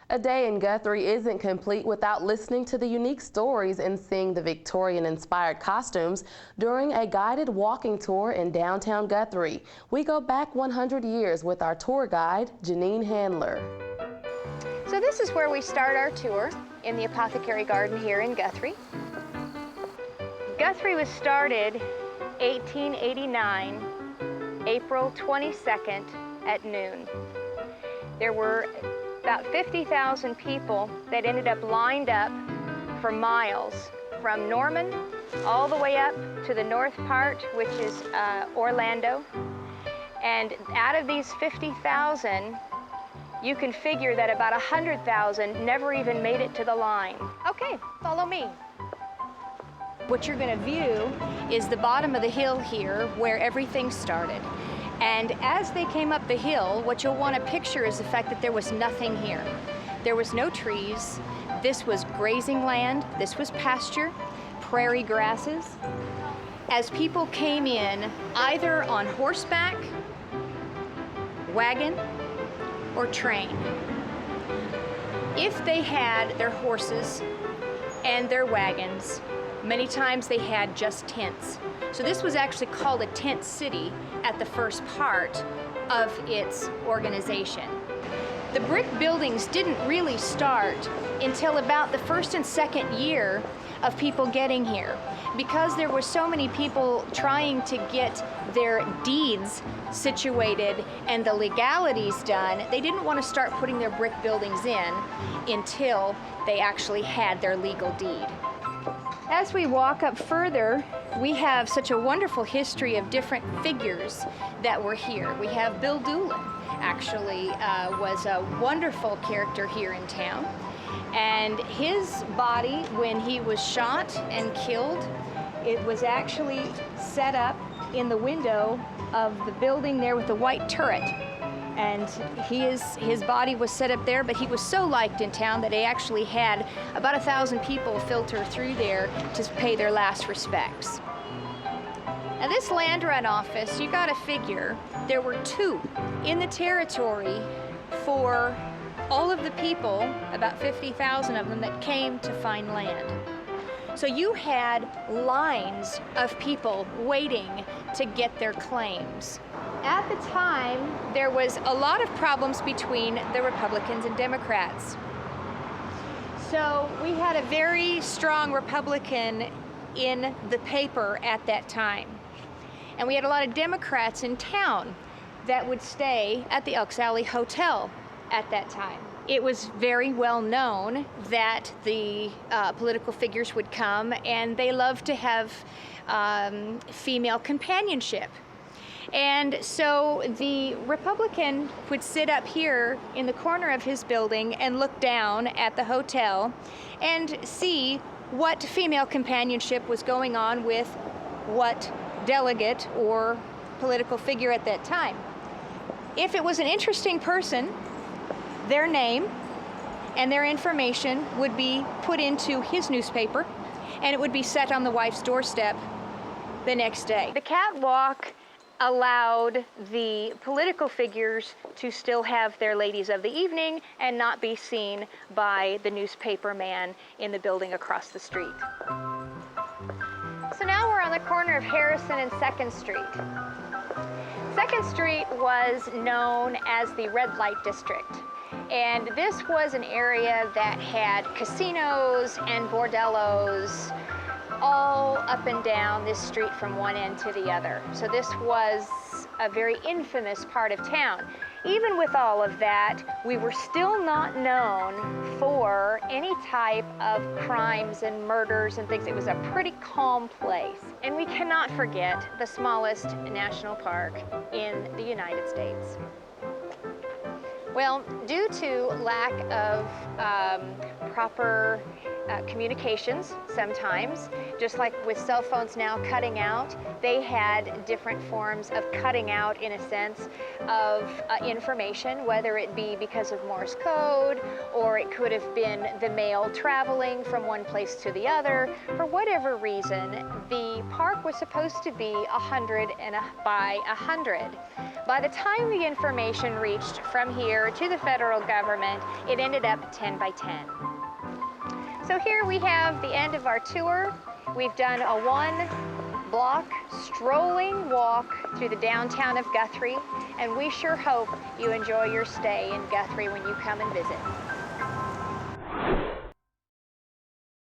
A day in Guthrie isn't complete without listening to the unique stories and seeing the Victorian-inspired costumes during a guided walking tour in downtown Guthrie. We go back 100 years with our tour guide, Janine Handler. So this is where we start our tour, in the Apothecary Garden here in Guthrie. Guthrie was started 1889, April 22nd at noon. There were about 50,000 people that ended up lined up for miles from Norman all the way up to the north part, which is Orlando. And out of these 50,000, you can figure that about 100,000 never even made it to the line. Okay, follow me. What you're going to view is the bottom of the hill here where everything started. And as they came up the hill, what you'll want to picture is the fact that there was nothing here. There was no trees. This was grazing land. This was pasture, prairie grasses. As people came in, either on horseback, wagon, or train, if they had their horses and their wagons, many times they had just tents. So this was actually called a tent city at the first part of its organization. The brick buildings didn't really start until about the first and second year of people getting here. Because there were so many people trying to get their deeds situated and the legalities done, they didn't want to start putting their brick buildings in until they actually had their legal deed. As we walk up further, we have such a wonderful history of different figures that were here. We have Bill Doolin, actually was a wonderful character here in town. And his body, when he was shot and killed, it was actually set up in the window of the building there with the white turret. And his body was set up there, but he was so liked in town that they actually had about 1,000 people filter through there to pay their last respects. Now this land rent office, you gotta figure, there were two in the territory for all of the people, about 50,000 of them, that came to find land. So you had lines of people waiting to get their claims. At the time, there was a lot of problems between the Republicans and Democrats. So we had a very strong Republican in the paper at that time. And we had a lot of Democrats in town that would stay at the Elks Alley Hotel at that time. It was very well known that the political figures would come, and they loved to have female companionship. And so the Republican would sit up here in the corner of his building and look down at the hotel and see what female companionship was going on with what delegate or political figure at that time. If it was an interesting person, their name and their information would be put into his newspaper, and it would be set on the wife's doorstep the next day. The catwalk allowed the political figures to still have their ladies of the evening and not be seen by the newspaper man in the building across the street. So now we're on the corner of Harrison and 2nd Street. 2nd Street was known as the Red Light District. And this was an area that had casinos and bordellos all up and down this street from one end to the other. So this was a very infamous part of town. Even with all of that, we were still not known for any type of crimes and murders and things. It was a pretty calm place. And we cannot forget the smallest national park in the United States. Well, due to lack of proper communications sometimes, just like with cell phones now cutting out. They had different forms of cutting out, in a sense, of information, whether it be because of Morse code, or it could have been the mail traveling from one place to the other. For whatever reason, the park was supposed to be 100 by 100. By the time the information reached from here to the federal government, it ended up 10 by 10. So here we have the end of our tour. We've done a one-block strolling walk through the downtown of Guthrie, and we sure hope you enjoy your stay in Guthrie when you come and visit.